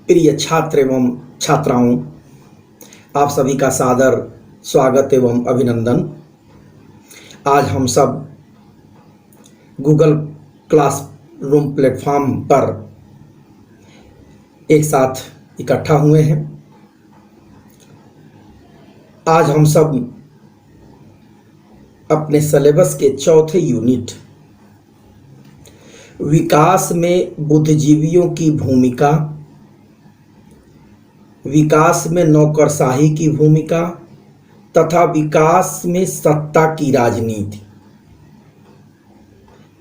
प्रिय छात्र एवं छात्राओं, आप सभी का सादर स्वागत एवं अभिनंदन। आज हम सब गूगल क्लासरूम प्लेटफॉर्म पर एक साथ इकट्ठा हुए हैं। आज हम सब अपने सिलेबस के चौथे यूनिट विकास में बुद्धिजीवियों की भूमिका, विकास में नौकरशाही की भूमिका तथा विकास में सत्ता की राजनीति।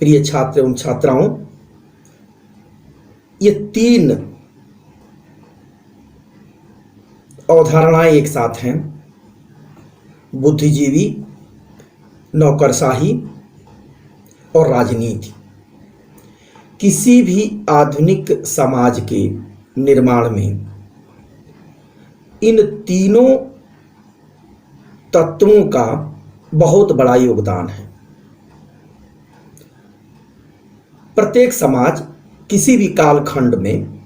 प्रिय छात्र एवं छात्राओं, ये तीन अवधारणाएं एक साथ हैं: बुद्धिजीवी, नौकरशाही और राजनीति। किसी भी आधुनिक समाज के निर्माण में इन तीनों तत्वों का बहुत बड़ा योगदान है। प्रत्येक समाज किसी भी कालखंड में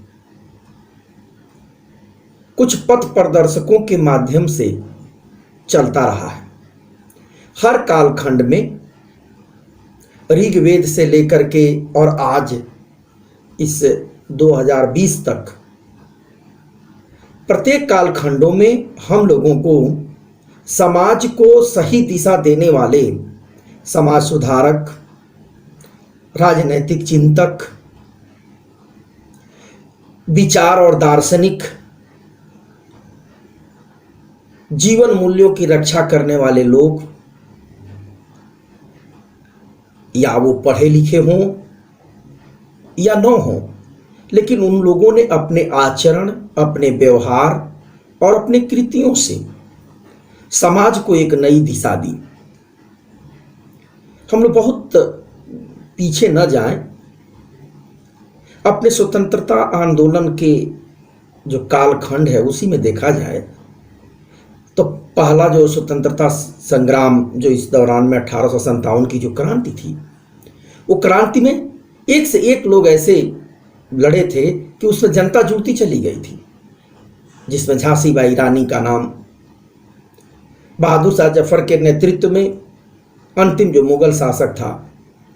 कुछ पथ प्रदर्शकों के माध्यम से चलता रहा है। हर कालखंड में ऋग्वेद से लेकर के और आज इस 2020 तक प्रत्येक कालखंडों में हम लोगों को समाज को सही दिशा देने वाले समाज सुधारक, राजनैतिक चिंतक, विचार और दार्शनिक, जीवन मूल्यों की रक्षा करने वाले लोग, या वो पढ़े लिखे हों या न हों, लेकिन उन लोगों ने अपने आचरण, अपने व्यवहार और अपने कृतियों से समाज को एक नई दिशा दी। हम लोग बहुत पीछे न जाएं। अपने स्वतंत्रता आंदोलन के जो कालखंड है उसी में देखा जाए तो पहला जो स्वतंत्रता संग्राम जो इस दौरान में 1857 की जो क्रांति थी, वो क्रांति में एक से एक लोग ऐसे लड़े थे कि उसमें जनता जुटती चली गई थी, जिसमें झांसी बाई रानी का नाम, बहादुर शाह जफर के नेतृत्व में अंतिम जो मुगल शासक था,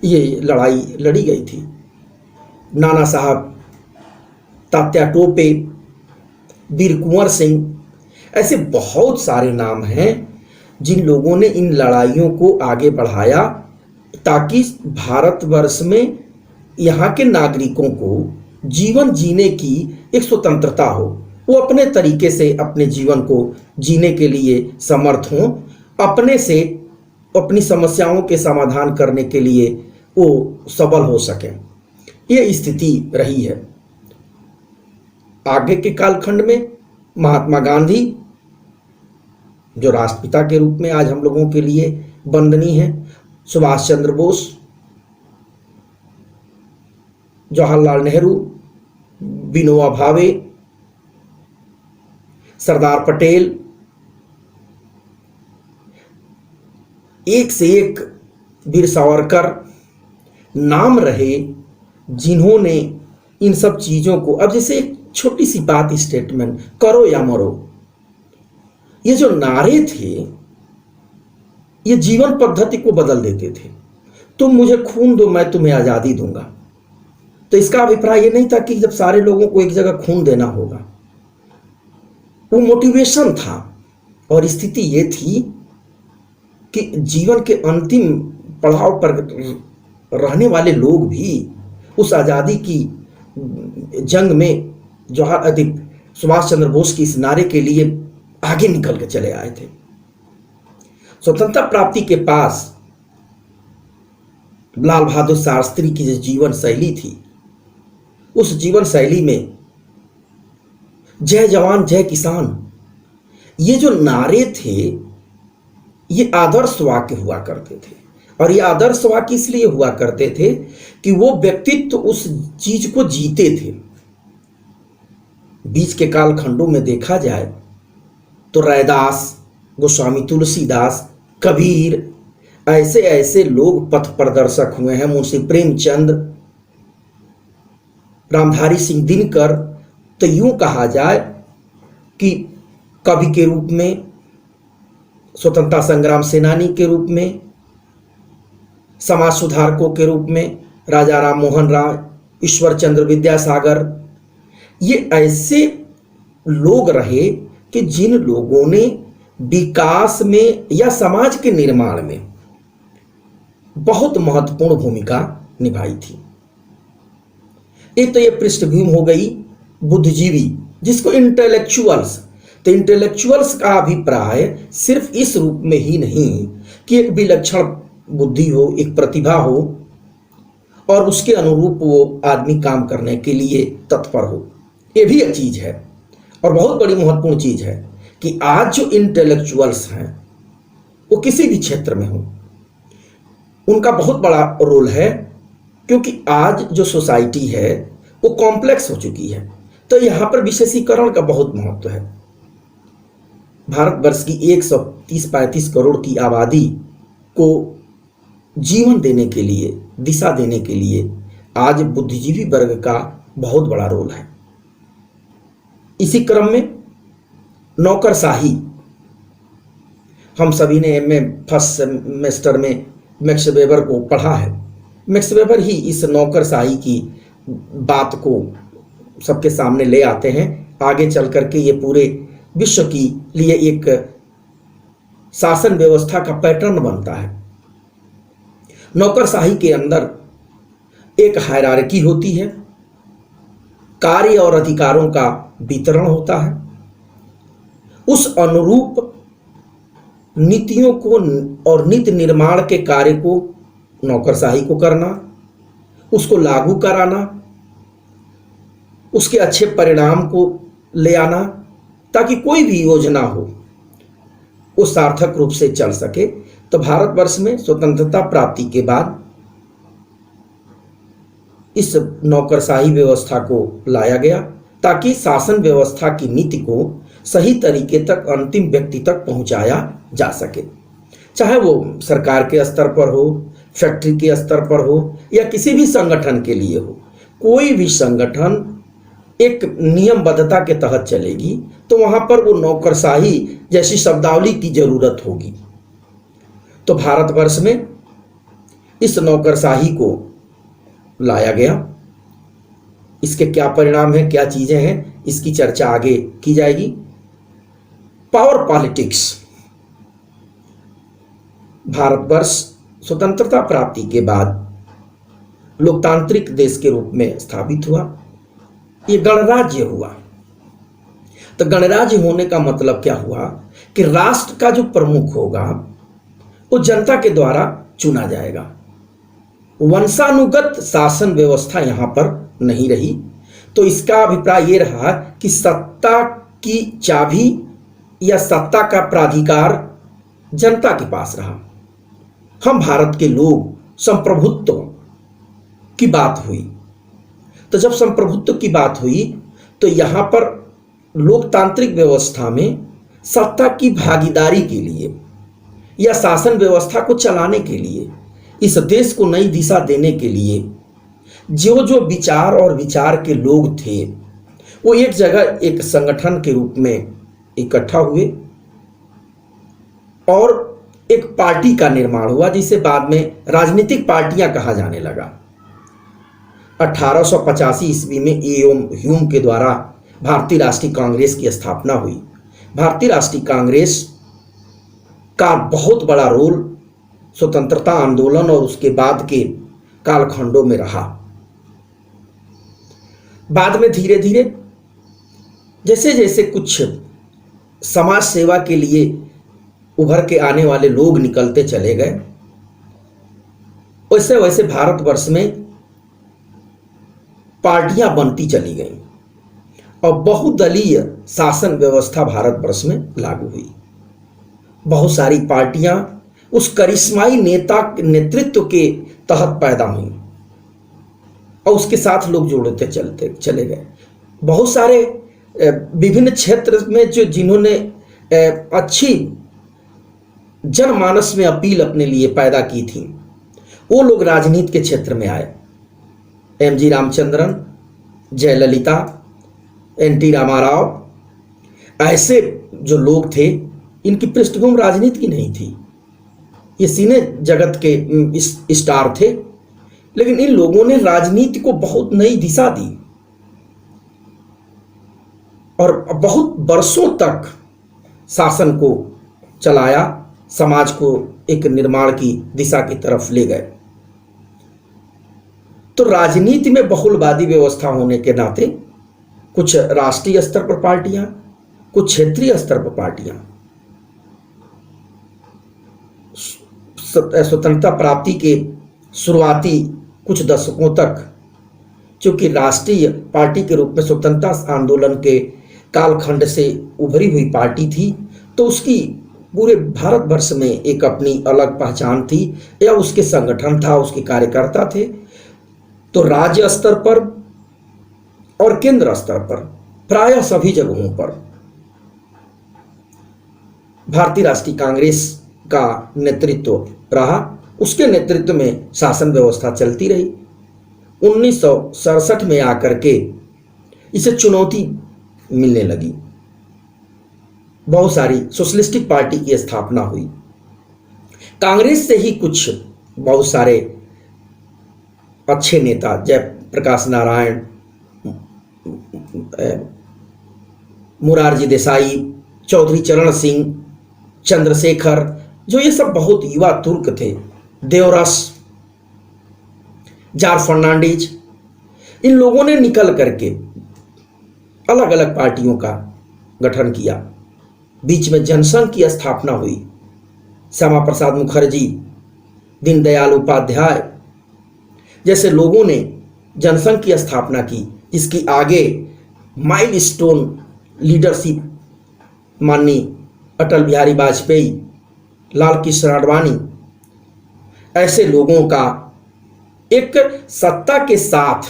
ये लड़ाई लड़ी गई थी। नाना साहब, तात्या टोपे, वीर कुंवर सिंह, ऐसे बहुत सारे नाम हैं जिन लोगों ने इन लड़ाइयों को आगे बढ़ाया ताकि भारतवर्ष में यहाँ के नागरिकों को जीवन जीने की एक स्वतंत्रता हो, वो अपने तरीके से अपने जीवन को जीने के लिए समर्थ हों, अपने से अपनी समस्याओं के समाधान करने के लिए वो सबल हो सकें। ये स्थिति रही है। आगे के कालखंड में महात्मा गांधी, जो राष्ट्रपिता के रूप में आज हम लोगों के लिए वंदनीय है, सुभाष चंद्र बोस, जवाहरलाल नेहरू, विनोबा भावे, सरदार पटेल, एक से एक वीर सावरकर नाम रहे जिन्होंने इन सब चीजों को, अब जैसे एक छोटी सी बात, स्टेटमेंट, करो या मरो, ये जो नारे थे ये जीवन पद्धति को बदल देते थे। तुम मुझे खून दो, मैं तुम्हें आजादी दूंगा। तो इसका अभिप्राय ये नहीं था कि जब सारे लोगों को एक जगह खून देना होगा, वो मोटिवेशन था। और स्थिति ये थी कि जीवन के अंतिम पड़ाव पर रहने वाले लोग भी उस आज़ादी की जंग में सुभाष चंद्र बोस की इस नारे के लिए आगे निकल के चले आए थे। स्वतंत्रता प्राप्ति के पास लाल बहादुर शास्त्री की जो जीवन शैली थी, उस जीवन शैली में जय जवान जय किसान, ये जो नारे थे ये आदर्श वाक्य हुआ करते थे। और ये आदर्श वाक्य इसलिए हुआ करते थे कि वो व्यक्तित्व उस चीज को जीते थे। बीच के कालखंडों में देखा जाए तो रैदास, गोस्वामी तुलसीदास, कबीर, ऐसे ऐसे लोग पथ प्रदर्शक हुए हैं। मुंशी प्रेमचंद, रामधारी सिंह दिनकर, तो यूं कहा जाए कि कवि के रूप में, स्वतंत्रता संग्राम सेनानी के रूप में, समाज सुधारकों के रूप में राजा राम मोहन राय, ईश्वर चंद्र विद्यासागर, ये ऐसे लोग रहे कि जिन लोगों ने विकास में या समाज के निर्माण में बहुत महत्वपूर्ण भूमिका निभाई थी। एक तो ये पृष्ठभूमि हो गई बुद्धिजीवी, जिसको इंटेलेक्चुअल्स, तो इंटेलेक्चुअल्स का अभिप्राय सिर्फ इस रूप में ही नहीं कि एक विलक्षण बुद्धि हो, एक प्रतिभा हो और उसके अनुरूप वो आदमी काम करने के लिए तत्पर हो, ये भी एक चीज है और बहुत बड़ी महत्वपूर्ण चीज है कि आज जो इंटेलेक्चुअल्स हैं वो किसी भी क्षेत्र में हो, उनका बहुत बड़ा रोल है, क्योंकि आज जो सोसाइटी है वो कॉम्प्लेक्स हो चुकी है। तो यहां पर विशेषीकरण का बहुत महत्व है। भारतवर्ष की 130-135 करोड़ की आबादी को जीवन देने के लिए, दिशा देने के लिए आज बुद्धिजीवी वर्ग का बहुत बड़ा रोल है। इसी क्रम में नौकरशाही, हम सभी ने एमए फर्स्ट सेमेस्टर में मैक्स वेबर को पढ़ा है। मैक्स वेबर ही इस नौकरशाही की बात को सबके सामने ले आते हैं। आगे चल करके ये पूरे विश्व की लिए एक शासन व्यवस्था का पैटर्न बनता है। नौकरशाही के अंदर एक हायरार्की होती है, कार्य और अधिकारों का वितरण होता है, उस अनुरूप नीतियों को और नीति निर्माण के कार्य को नौकरशाही को करना, उसको लागू कराना, उसके अच्छे परिणाम को ले आना, ताकि कोई भी योजना हो वो सार्थक रूप से चल सके। तो भारतवर्ष में स्वतंत्रता प्राप्ति के बाद इस नौकरशाही व्यवस्था को लाया गया ताकि शासन व्यवस्था की नीति को सही तरीके तक अंतिम व्यक्ति तक पहुंचाया जा सके, चाहे वो सरकार के स्तर पर हो, फैक्ट्री के स्तर पर हो या किसी भी संगठन के लिए हो। कोई भी संगठन एक नियमबद्धता के तहत चलेगी तो वहां पर वो नौकरशाही जैसी शब्दावली की जरूरत होगी। तो भारतवर्ष में इस नौकरशाही को लाया गया। इसके क्या परिणाम हैं, क्या चीजें हैं, इसकी चर्चा आगे की जाएगी। पावर पॉलिटिक्स, भारतवर्ष स्वतंत्रता प्राप्ति के बाद लोकतांत्रिक देश के रूप में स्थापित हुआ। ये गणराज्य हुआ। तो गणराज्य होने का मतलब क्या हुआ कि राष्ट्र का जो प्रमुख होगा वो जनता के द्वारा चुना जाएगा। वंशानुगत शासन व्यवस्था यहां पर नहीं रही। तो इसका अभिप्राय ये रहा कि सत्ता की चाबी या सत्ता का प्राधिकार जनता के पास रहा। हम भारत के लोग, संप्रभुत्व की बात हुई। तो जब संप्रभुत्व की बात हुई तो यहां पर लोकतांत्रिक व्यवस्था में सत्ता की भागीदारी के लिए या शासन व्यवस्था को चलाने के लिए, इस देश को नई दिशा देने के लिए जो जो विचार और विचार के लोग थे वो एक जगह एक संगठन के रूप में इकट्ठा हुए और एक पार्टी का निर्माण हुआ, जिसे बाद में राजनीतिक पार्टियां कहा जाने लगा। 1885 ईस्वी में ए.एम. ह्यूम के द्वारा भारतीय राष्ट्रीय कांग्रेस की स्थापना हुई। भारतीय राष्ट्रीय कांग्रेस का बहुत बड़ा रोल स्वतंत्रता आंदोलन और उसके बाद के कालखंडों में रहा। बाद में धीरे धीरे जैसे जैसे कुछ समाज सेवा के लिए उभर के आने वाले लोग निकलते चले गए, वैसे वैसे भारतवर्ष में पार्टियां बनती चली गईं और बहुदलीय शासन व्यवस्था भारतवर्ष में लागू हुई। बहुत सारी पार्टियां उस करिश्माई नेता नेतृत्व के तहत पैदा हुई और उसके साथ लोग जोड़ते चलते चले गए। बहुत सारे विभिन्न क्षेत्र में जो जिन्होंने अच्छी जनमानस में अपील अपने लिए पैदा की थी, वो लोग राजनीति के क्षेत्र में आए। M G Ramachandran, Jayalalithaa, N T. Rama Rao, ऐसे जो लोग थे, इनकी पृष्ठभूमि राजनीति की नहीं थी। ये सिने जगत के स्टार थे, लेकिन इन लोगों ने राजनीति को बहुत नई दिशा दी और बहुत वर्षों तक शासन को चलाया, समाज को एक निर्माण की दिशा की तरफ ले गए। तो राजनीति में बहुलवादी व्यवस्था होने के नाते कुछ राष्ट्रीय स्तर पर पार्टियां, कुछ क्षेत्रीय स्तर पर पार्टियां स्वतंत्रता प्राप्ति के शुरुआती कुछ दशकों तक, चूंकि राष्ट्रीय पार्टी के रूप में स्वतंत्रता आंदोलन के कालखंड से उभरी हुई पार्टी थी, तो उसकी पूरे भारतवर्ष में एक अपनी अलग पहचान थी, या उसके संगठन था, उसके कार्यकर्ता थे। तो राज्य स्तर पर और केंद्र स्तर पर प्रायः सभी जगहों पर भारतीय राष्ट्रीय कांग्रेस का नेतृत्व रहा। उसके नेतृत्व में शासन व्यवस्था चलती रही। 1967 में आकर के इसे चुनौती मिलने लगी। बहुत सारी सोशलिस्टिक पार्टी की स्थापना हुई। कांग्रेस से ही कुछ बहुत सारे अच्छे नेता, जयप्रकाश नारायण, मोरारजी देसाई, चौधरी चरण सिंह, चंद्रशेखर, जो ये सब बहुत युवा तुर्क थे, देवरस, जॉर्ज फर्नांडीज, इन लोगों ने निकल करके अलग अलग पार्टियों का गठन किया। बीच में जनसंघ की स्थापना हुई। श्यामा प्रसाद मुखर्जी, दीनदयाल उपाध्याय जैसे लोगों ने जनसंघ की स्थापना की, जिसकी आगे माइलस्टोन लीडरशिप माननीय अटल बिहारी वाजपेयी, लाल कृष्ण आडवाणी, ऐसे लोगों का एक सत्ता के साथ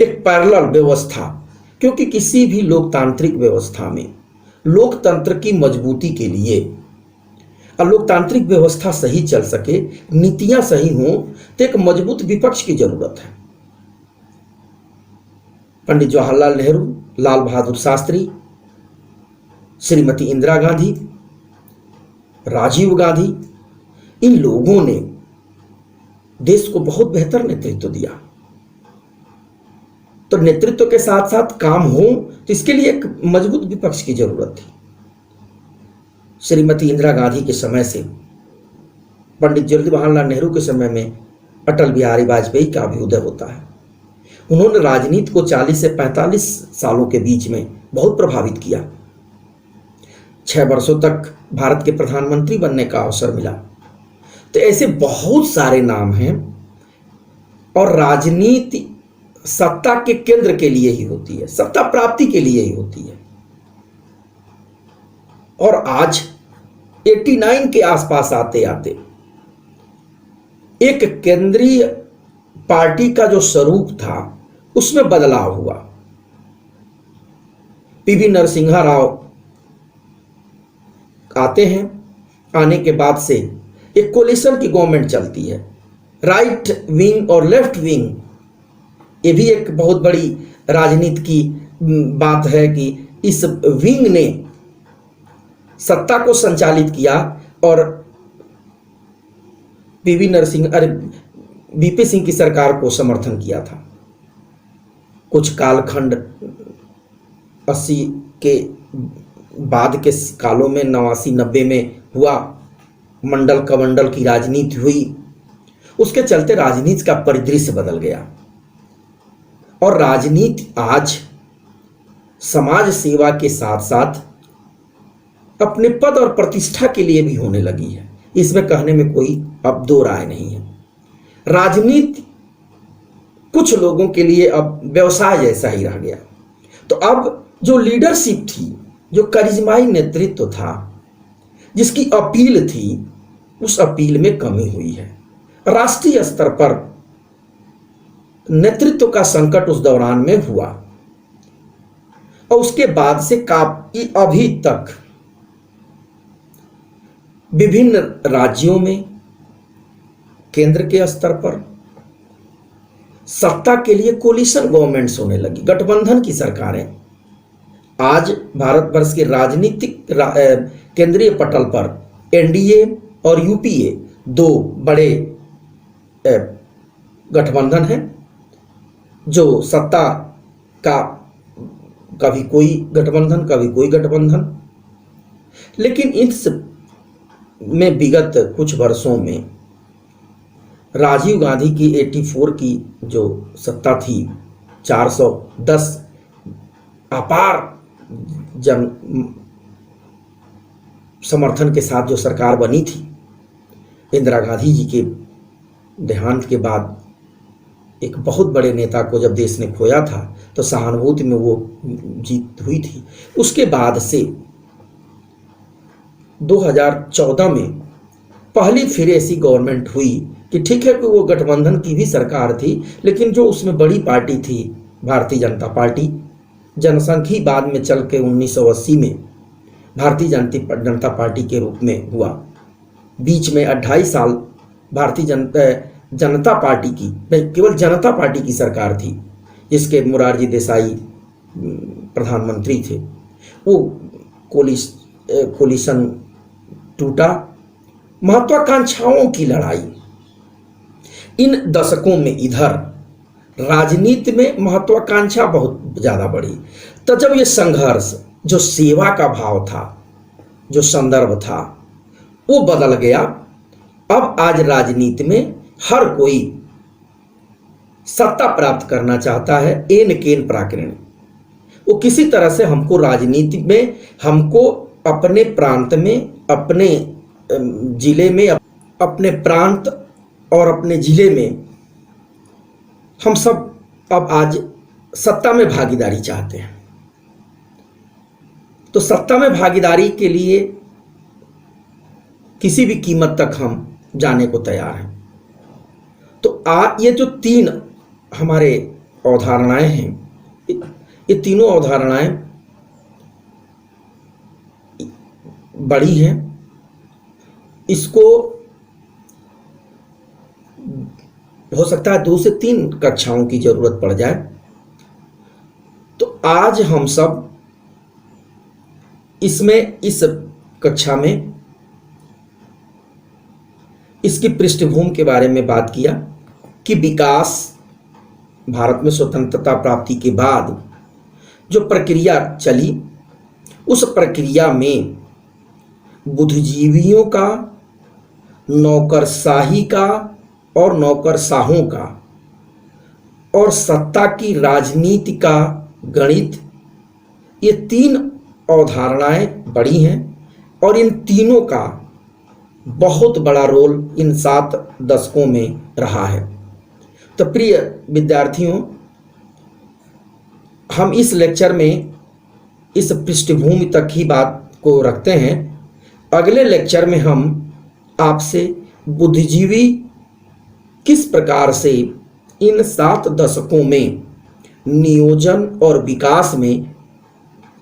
एक पैरेलल व्यवस्था, क्योंकि किसी भी लोकतांत्रिक व्यवस्था में लोकतंत्र की मजबूती के लिए और लोकतांत्रिक व्यवस्था सही चल सके, नीतियां सही हों, तो एक मजबूत विपक्ष की जरूरत है। पंडित जवाहरलाल नेहरू, लाल बहादुर शास्त्री, श्रीमती इंदिरा गांधी, राजीव गांधी, इन लोगों ने देश को बहुत बेहतर नेतृत्व दिया। तो नेतृत्व के साथ साथ काम हो, तो इसके लिए एक मजबूत विपक्ष की जरूरत थी। श्रीमती इंदिरा गांधी के समय से पंडित जवाहरलाल नेहरू के समय में अटल बिहारी वाजपेयी का भी उदय होता है। उन्होंने राजनीति को 40 से 45 सालों के बीच में बहुत प्रभावित किया। 6 वर्षों तक भारत के प्रधानमंत्री बनने का अवसर मिला। तो ऐसे बहुत सारे नाम हैं, और राजनीति सत्ता के केंद्र के लिए ही होती है, सत्ता प्राप्ति के लिए ही होती है। और आज 89 के आसपास आते आते एक केंद्रीय पार्टी का जो स्वरूप था उसमें बदलाव हुआ। पीवी नरसिम्हा राव आते हैं। आने के बाद से एक कोलिशन की गवर्नमेंट चलती है। राइट विंग और लेफ्ट विंग, ये भी एक बहुत बड़ी राजनीति की बात है कि इस विंग ने सत्ता को संचालित किया और वीपी सिंह की सरकार को समर्थन किया था। कुछ कालखंड 80 के बाद के कालों में, 89-90 में हुआ, मंडल कमंडल की राजनीति हुई। उसके चलते राजनीति का परिदृश्य बदल गया, और राजनीति आज समाज सेवा के साथ साथ अपने पद और प्रतिष्ठा के लिए भी होने लगी है। इसमें कहने में कोई अब दो राय नहीं है। राजनीति कुछ लोगों के लिए अब व्यवसाय जैसा ही रह गया। तो अब जो लीडरशिप थी, जो करिश्माई नेतृत्व था, जिसकी अपील थी, उस अपील में कमी हुई है। राष्ट्रीय स्तर पर नेतृत्व का संकट उस दौरान में हुआ, और उसके बाद से काफी अभी तक विभिन्न राज्यों में केंद्र के स्तर पर सत्ता के लिए कोलिशन गवर्नमेंट्स होने लगी, गठबंधन की सरकारें। आज भारतवर्ष के राजनीतिक केंद्रीय पटल पर एनडीए और यूपीए दो बड़े गठबंधन हैं, जो सत्ता का कभी कोई गठबंधन कभी कोई गठबंधन। लेकिन इस में विगत कुछ वर्षों में राजीव गांधी की 84 की जो सत्ता थी, 410 अपार जन समर्थन के साथ जो सरकार बनी थी, इंदिरा गांधी जी के देहांत के बाद एक बहुत बड़े नेता को जब देश ने खोया था तो सहानुभूति में वो जीत हुई थी। उसके बाद से 2014 में पहली फिर ऐसी गवर्नमेंट हुई कि ठीक है कि वो गठबंधन की भी सरकार थी, लेकिन जो उसमें बड़ी पार्टी थी भारतीय जनता पार्टी, जनसंघ ही बाद में चल के 1980 में भारतीय जनता पार्टी के रूप में हुआ। बीच में 28 साल भारतीय जनता पार्टी की, केवल जनता पार्टी की सरकार थी, जिसके मोरारजी देसाई प्रधानमंत्री थे। वो कोलिशन टूटा। महत्वाकांक्षाओं की लड़ाई इन दशकों में इधर राजनीति में महत्वाकांक्षा बहुत ज़्यादा बढ़ी। तो जब ये संघर्ष, जो सेवा का भाव था, जो संदर्भ था, वो बदल गया। अब आज राजनीति में हर कोई सत्ता प्राप्त करना चाहता है, एन केन प्राकृण। वो किसी तरह से हमको राजनीति में, हमको अपने प्रांत में, अपने जिले में, अपने प्रांत और अपने जिले में हम सब अब आज सत्ता में भागीदारी चाहते हैं। तो सत्ता में भागीदारी के लिए किसी भी कीमत तक हम जाने को तैयार हैं। तो ये जो तीन हमारे अवधारणाएं हैं, ये तीनों अवधारणाएं बड़ी हैं। इसको हो सकता है 2 से 3 कक्षाओं की जरूरत पड़ जाए। तो आज हम सब इसमें, इस कक्षा में इसकी पृष्ठभूमि के बारे में बात किया कि विकास, भारत में स्वतंत्रता प्राप्ति के बाद जो प्रक्रिया चली, उस प्रक्रिया में बुद्धिजीवियों का, नौकरशाही का और नौकरशाहों का, और सत्ता की राजनीति का गणित, ये 3 अवधारणाएं बड़ी हैं और इन तीनों का बहुत बड़ा रोल इन 7 दशकों में रहा है। तो प्रिय विद्यार्थियों, हम इस लेक्चर में इस पृष्ठभूमि तक ही बात को रखते हैं। अगले लेक्चर में हम आपसे बुद्धिजीवी किस प्रकार से इन 7 दशकों में नियोजन और विकास में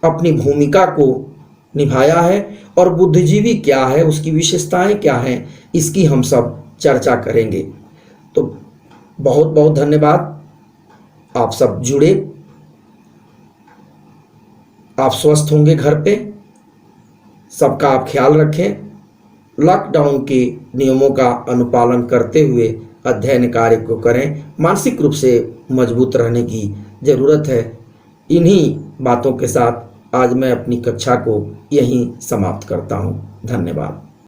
अपनी भूमिका को निभाया है और बुद्धिजीवी क्या है, उसकी विशेषताएं क्या हैं, इसकी हम सब चर्चा करेंगे। तो बहुत बहुत धन्यवाद। आप सब जुड़े, आप स्वस्थ होंगे घर पे, सबका आप ख्याल रखें। लॉकडाउन के नियमों का अनुपालन करते हुए अध्ययन कार्य को करें। मानसिक रूप से मजबूत रहने की ज़रूरत है। इन्हीं बातों के साथ आज मैं अपनी कक्षा को यहीं समाप्त करता हूँ। धन्यवाद।